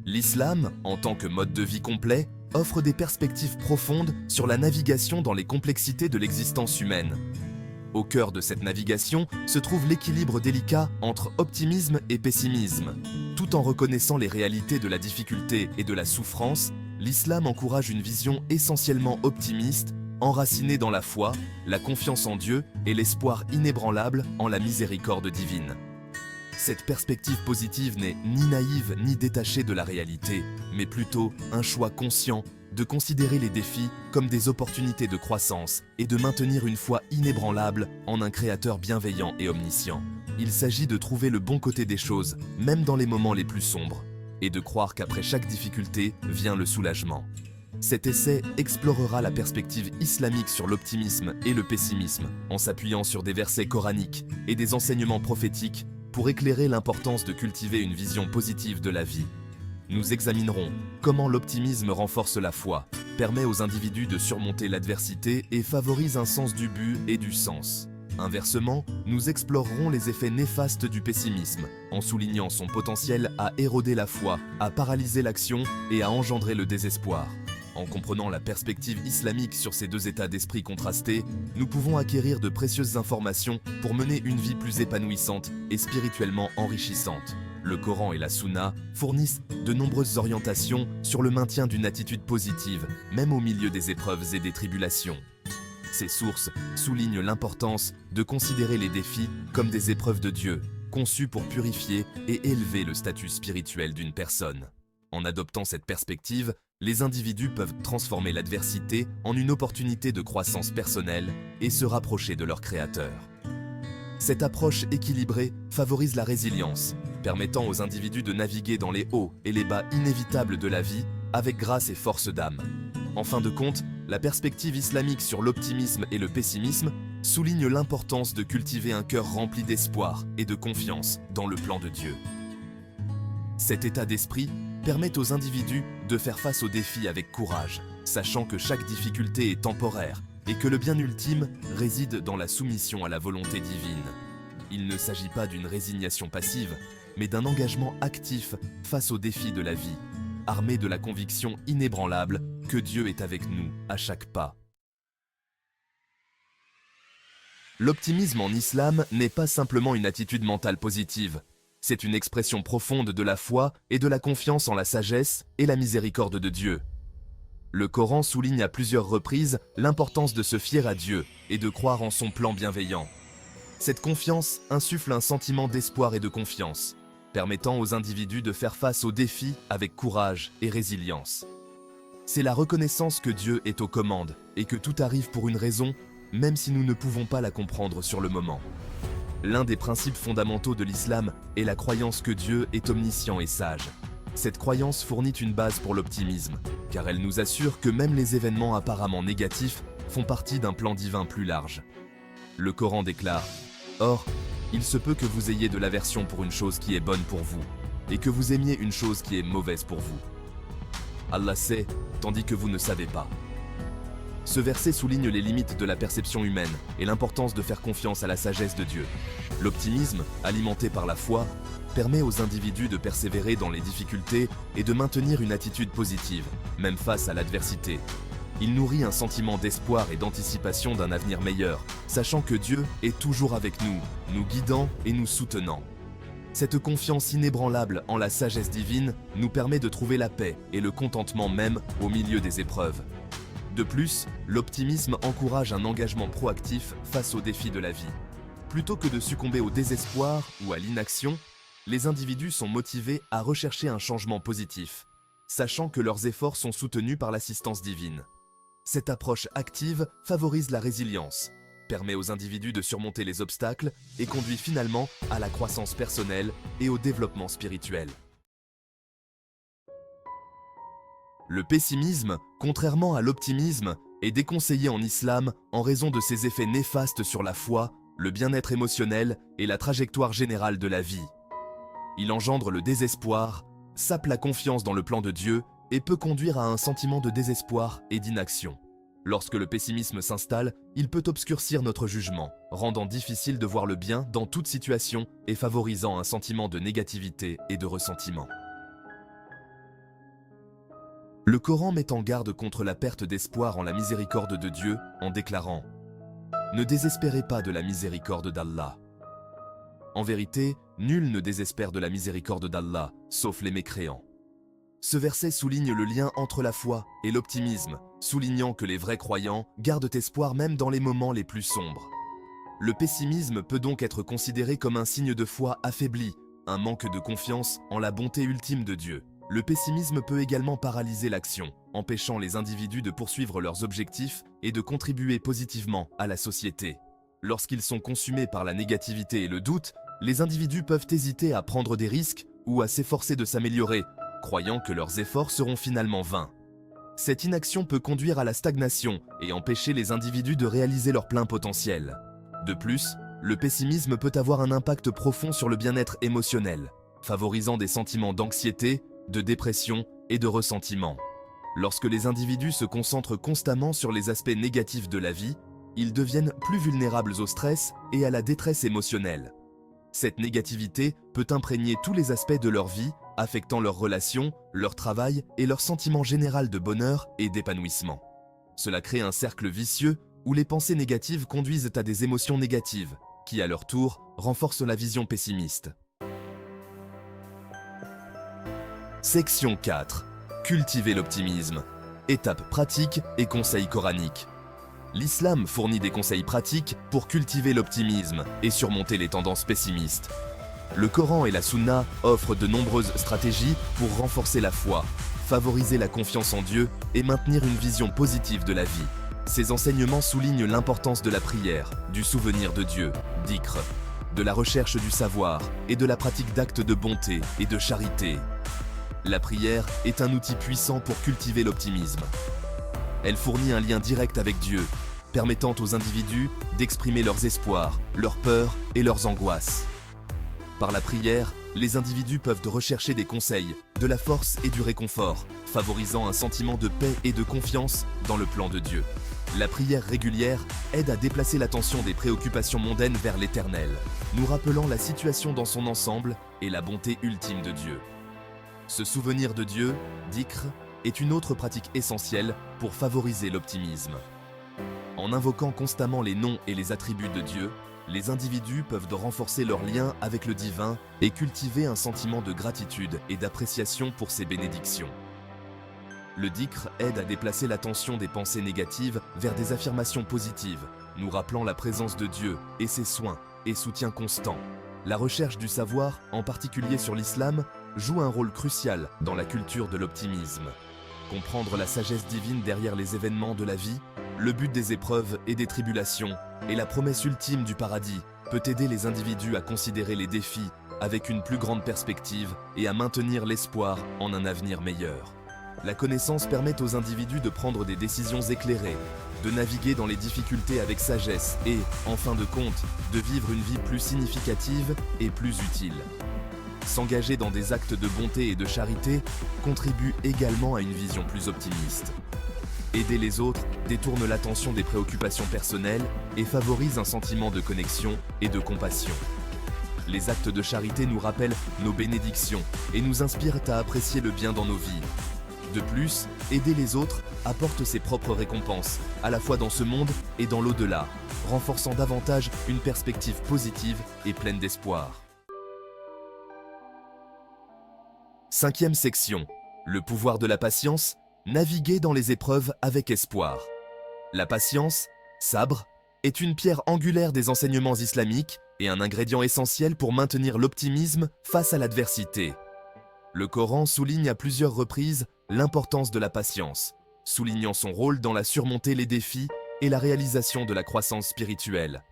L'islam, en tant que mode de vie complet, offre des perspectives profondes sur la navigation dans les complexités de l'existence humaine. Au cœur de cette navigation se trouve l'équilibre délicat entre optimisme et pessimisme. Tout en reconnaissant les réalités de la difficulté et de la souffrance, l'islam encourage une vision essentiellement optimiste, enracinée dans la foi, la confiance en Dieu et l'espoir inébranlable en la miséricorde divine. Cette perspective positive n'est ni naïve ni détachée de la réalité, mais plutôt un choix conscient de considérer les défis comme des opportunités de croissance et de maintenir une foi inébranlable en un créateur bienveillant et omniscient. Il s'agit de trouver le bon côté des choses, même dans les moments les plus sombres, et de croire qu'après chaque difficulté vient le soulagement. Cet essai explorera la perspective islamique sur l'optimisme et le pessimisme, en s'appuyant sur des versets coraniques et des enseignements prophétiques pour éclairer l'importance de cultiver une vision positive de la vie. Nous examinerons comment l'optimisme renforce la foi, permet aux individus de surmonter l'adversité et favorise un sens du but et du sens. Inversement, nous explorerons les effets néfastes du pessimisme, en soulignant son potentiel à éroder la foi, à paralyser l'action et à engendrer le désespoir. En comprenant la perspective islamique sur ces deux états d'esprit contrastés, nous pouvons acquérir de précieuses informations pour mener une vie plus épanouissante et spirituellement enrichissante. Le Coran et la Sunna fournissent de nombreuses orientations sur le maintien d'une attitude positive, même au milieu des épreuves et des tribulations. Ces sources soulignent l'importance de considérer les défis comme des épreuves de Dieu, conçues pour purifier et élever le statut spirituel d'une personne. En adoptant cette perspective, les individus peuvent transformer l'adversité en une opportunité de croissance personnelle et se rapprocher de leur créateur. Cette approche équilibrée favorise la résilience, permettant aux individus de naviguer dans les hauts et les bas inévitables de la vie avec grâce et force d'âme. En fin de compte, la perspective islamique sur l'optimisme et le pessimisme souligne l'importance de cultiver un cœur rempli d'espoir et de confiance dans le plan de Dieu. Cet état d'esprit permet aux individus de faire face aux défis avec courage, sachant que chaque difficulté est temporaire et que le bien ultime réside dans la soumission à la volonté divine. Il ne s'agit pas d'une résignation passive, mais d'un engagement actif face aux défis de la vie, armé de la conviction inébranlable que Dieu est avec nous à chaque pas. L'optimisme en islam n'est pas simplement une attitude mentale positive. C'est une expression profonde de la foi et de la confiance en la sagesse et la miséricorde de Dieu. Le Coran souligne à plusieurs reprises l'importance de se fier à Dieu et de croire en son plan bienveillant. Cette confiance insuffle un sentiment d'espoir et de confiance, permettant aux individus de faire face aux défis avec courage et résilience. C'est la reconnaissance que Dieu est aux commandes et que tout arrive pour une raison, même si nous ne pouvons pas la comprendre sur le moment. L'un des principes fondamentaux de l'islam est la croyance que Dieu est omniscient et sage. Cette croyance fournit une base pour l'optimisme, car elle nous assure que même les événements apparemment négatifs font partie d'un plan divin plus large. Le Coran déclare « Or, il se peut que vous ayez de l'aversion pour une chose qui est bonne pour vous, et que vous aimiez une chose qui est mauvaise pour vous. Allah sait, tandis que vous ne savez pas. » Ce verset souligne les limites de la perception humaine et l'importance de faire confiance à la sagesse de Dieu. L'optimisme, alimenté par la foi, permet aux individus de persévérer dans les difficultés et de maintenir une attitude positive, même face à l'adversité. Il nourrit un sentiment d'espoir et d'anticipation d'un avenir meilleur, sachant que Dieu est toujours avec nous, nous guidant et nous soutenant. Cette confiance inébranlable en la sagesse divine nous permet de trouver la paix et le contentement même au milieu des épreuves. De plus, l'optimisme encourage un engagement proactif face aux défis de la vie. Plutôt que de succomber au désespoir ou à l'inaction, les individus sont motivés à rechercher un changement positif, sachant que leurs efforts sont soutenus par l'assistance divine. Cette approche active favorise la résilience, permet aux individus de surmonter les obstacles et conduit finalement à la croissance personnelle et au développement spirituel. Le pessimisme, contrairement à l'optimisme, est déconseillé en islam en raison de ses effets néfastes sur la foi, le bien-être émotionnel et la trajectoire générale de la vie. Il engendre le désespoir, sape la confiance dans le plan de Dieu et peut conduire à un sentiment de désespoir et d'inaction. Lorsque le pessimisme s'installe, il peut obscurcir notre jugement, rendant difficile de voir le bien dans toute situation et favorisant un sentiment de négativité et de ressentiment. Le Coran met en garde contre la perte d'espoir en la miséricorde de Dieu en déclarant « Ne désespérez pas de la miséricorde d'Allah. En vérité, nul ne désespère de la miséricorde d'Allah, sauf les mécréants. » Ce verset souligne le lien entre la foi et l'optimisme, soulignant que les vrais croyants gardent espoir même dans les moments les plus sombres. Le pessimisme peut donc être considéré comme un signe de foi affaibli, un manque de confiance en la bonté ultime de Dieu. Le pessimisme peut également paralyser l'action, empêchant les individus de poursuivre leurs objectifs et de contribuer positivement à la société. Lorsqu'ils sont consumés par la négativité et le doute, les individus peuvent hésiter à prendre des risques ou à s'efforcer de s'améliorer, croyant que leurs efforts seront finalement vains. Cette inaction peut conduire à la stagnation et empêcher les individus de réaliser leur plein potentiel. De plus, le pessimisme peut avoir un impact profond sur le bien-être émotionnel, favorisant des sentiments d'anxiété, de dépression et de ressentiment. Lorsque les individus se concentrent constamment sur les aspects négatifs de la vie, ils deviennent plus vulnérables au stress et à la détresse émotionnelle. Cette négativité peut imprégner tous les aspects de leur vie, affectant leurs relations, leur travail et leur sentiment général de bonheur et d'épanouissement. Cela crée un cercle vicieux où les pensées négatives conduisent à des émotions négatives, qui à leur tour renforcent la vision pessimiste. Section 4. Cultiver l'optimisme. Étapes pratiques et conseils coraniques. L'islam fournit des conseils pratiques pour cultiver l'optimisme et surmonter les tendances pessimistes. Le Coran et la Sunna offrent de nombreuses stratégies pour renforcer la foi, favoriser la confiance en Dieu et maintenir une vision positive de la vie. Ces enseignements soulignent l'importance de la prière, du souvenir de Dieu, dhikr, de la recherche du savoir et de la pratique d'actes de bonté et de charité. La prière est un outil puissant pour cultiver l'optimisme. Elle fournit un lien direct avec Dieu, permettant aux individus d'exprimer leurs espoirs, leurs peurs et leurs angoisses. Par la prière, les individus peuvent rechercher des conseils, de la force et du réconfort, favorisant un sentiment de paix et de confiance dans le plan de Dieu. La prière régulière aide à déplacer l'attention des préoccupations mondaines vers l'Éternel, nous rappelant la situation dans son ensemble et la bonté ultime de Dieu. Ce souvenir de Dieu, dhikr, est une autre pratique essentielle pour favoriser l'optimisme. En invoquant constamment les noms et les attributs de Dieu, les individus peuvent renforcer leur lien avec le divin et cultiver un sentiment de gratitude et d'appréciation pour ses bénédictions. Le dhikr aide à déplacer l'attention des pensées négatives vers des affirmations positives, nous rappelant la présence de Dieu et ses soins et soutien constant. La recherche du savoir, en particulier sur l'islam, joue un rôle crucial dans la culture de l'optimisme. Comprendre la sagesse divine derrière les événements de la vie, le but des épreuves et des tribulations, et la promesse ultime du paradis peut aider les individus à considérer les défis avec une plus grande perspective et à maintenir l'espoir en un avenir meilleur. La connaissance permet aux individus de prendre des décisions éclairées, de naviguer dans les difficultés avec sagesse et, en fin de compte, de vivre une vie plus significative et plus utile. S'engager dans des actes de bonté et de charité contribue également à une vision plus optimiste. Aider les autres détourne l'attention des préoccupations personnelles et favorise un sentiment de connexion et de compassion. Les actes de charité nous rappellent nos bénédictions et nous inspirent à apprécier le bien dans nos vies. De plus, aider les autres apporte ses propres récompenses, à la fois dans ce monde et dans l'au-delà, renforçant davantage une perspective positive et pleine d'espoir. Cinquième section. Le pouvoir de la patience. Naviguer dans les épreuves avec espoir. La patience, sabre, est une pierre angulaire des enseignements islamiques et un ingrédient essentiel pour maintenir l'optimisme face à l'adversité. Le Coran souligne à plusieurs reprises l'importance de la patience, soulignant son rôle dans la surmonter les défis et la réalisation de la croissance spirituelle.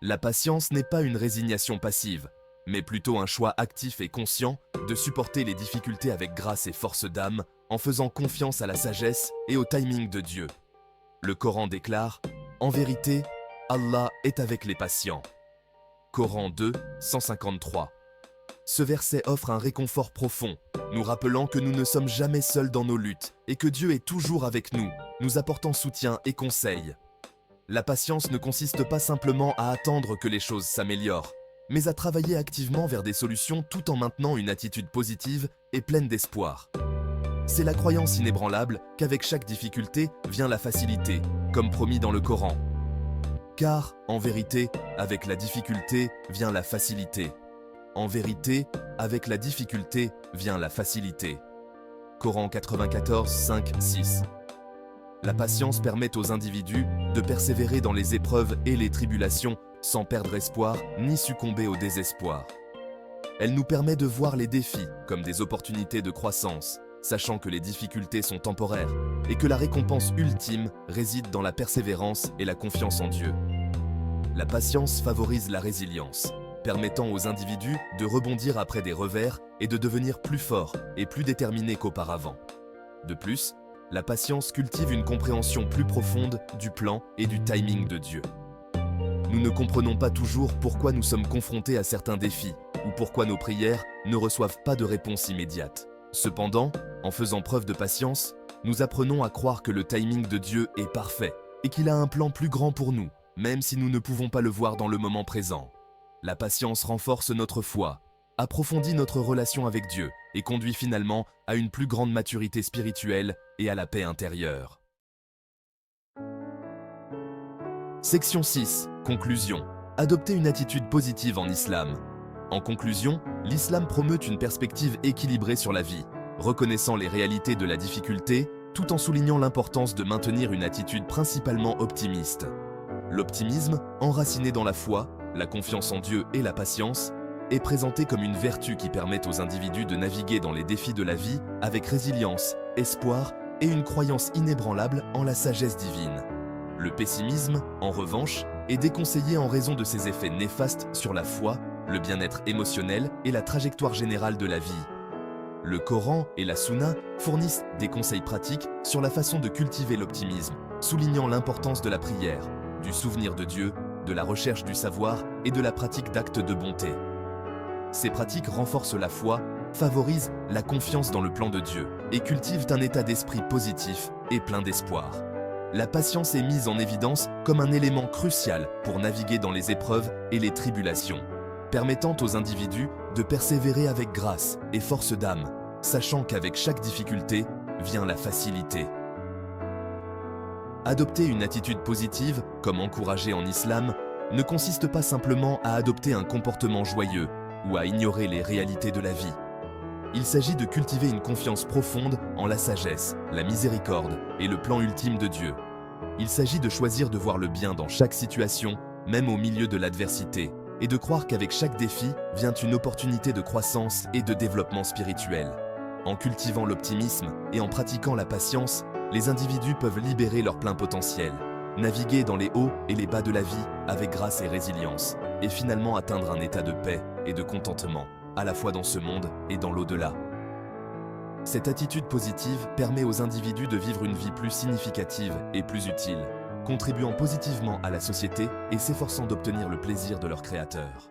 La patience n'est pas une résignation passive, mais plutôt un choix actif et conscient de supporter les difficultés avec grâce et force d'âme en faisant confiance à la sagesse et au timing de Dieu. Le Coran déclare « En vérité, Allah est avec les patients ». Coran 2, 153. Ce verset offre un réconfort profond, nous rappelant que nous ne sommes jamais seuls dans nos luttes et que Dieu est toujours avec nous, nous apportant soutien et conseil. La patience ne consiste pas simplement à attendre que les choses s'améliorent, mais à travailler activement vers des solutions tout en maintenant une attitude positive et pleine d'espoir. C'est la croyance inébranlable qu'avec chaque difficulté vient la facilité, comme promis dans le Coran. Car, en vérité, avec la difficulté vient la facilité. En vérité, avec la difficulté vient la facilité. Coran 94, 5, 6. La patience permet aux individus de persévérer dans les épreuves et les tribulations sans perdre espoir ni succomber au désespoir. Elle nous permet de voir les défis comme des opportunités de croissance, sachant que les difficultés sont temporaires et que la récompense ultime réside dans la persévérance et la confiance en Dieu. La patience favorise la résilience, permettant aux individus de rebondir après des revers et de devenir plus forts et plus déterminés qu'auparavant. De plus, la patience cultive une compréhension plus profonde du plan et du timing de Dieu. Nous ne comprenons pas toujours pourquoi nous sommes confrontés à certains défis ou pourquoi nos prières ne reçoivent pas de réponse immédiate. Cependant, en faisant preuve de patience, nous apprenons à croire que le timing de Dieu est parfait et qu'il a un plan plus grand pour nous, même si nous ne pouvons pas le voir dans le moment présent. La patience renforce notre foi, approfondit notre relation avec Dieu et conduit finalement à une plus grande maturité spirituelle et à la paix intérieure. Section 6. Conclusion. Adopter une attitude positive en islam. En conclusion, l'islam promeut une perspective équilibrée sur la vie, reconnaissant les réalités de la difficulté tout en soulignant l'importance de maintenir une attitude principalement optimiste. L'optimisme, enraciné dans la foi, la confiance en Dieu et la patience, est présenté comme une vertu qui permet aux individus de naviguer dans les défis de la vie avec résilience, espoir et une croyance inébranlable en la sagesse divine. Le pessimisme, en revanche, est déconseillé en raison de ses effets néfastes sur la foi, le bien-être émotionnel et la trajectoire générale de la vie. Le Coran et la Sunna fournissent des conseils pratiques sur la façon de cultiver l'optimisme, soulignant l'importance de la prière, du souvenir de Dieu, de la recherche du savoir et de la pratique d'actes de bonté. Ces pratiques renforcent la foi, favorisent la confiance dans le plan de Dieu et cultivent un état d'esprit positif et plein d'espoir. La patience est mise en évidence comme un élément crucial pour naviguer dans les épreuves et les tribulations, permettant aux individus de persévérer avec grâce et force d'âme, sachant qu'avec chaque difficulté vient la facilité. Adopter une attitude positive, comme encouragé en islam, ne consiste pas simplement à adopter un comportement joyeux ou à ignorer les réalités de la vie. Il s'agit de cultiver une confiance profonde en la sagesse, la miséricorde et le plan ultime de Dieu. Il s'agit de choisir de voir le bien dans chaque situation, même au milieu de l'adversité, et de croire qu'avec chaque défi vient une opportunité de croissance et de développement spirituel. En cultivant l'optimisme et en pratiquant la patience, les individus peuvent libérer leur plein potentiel, naviguer dans les hauts et les bas de la vie avec grâce et résilience, et finalement atteindre un état de paix et de contentement, à la fois dans ce monde et dans l'au-delà. Cette attitude positive permet aux individus de vivre une vie plus significative et plus utile, contribuant positivement à la société et s'efforçant d'obtenir le plaisir de leur créateur.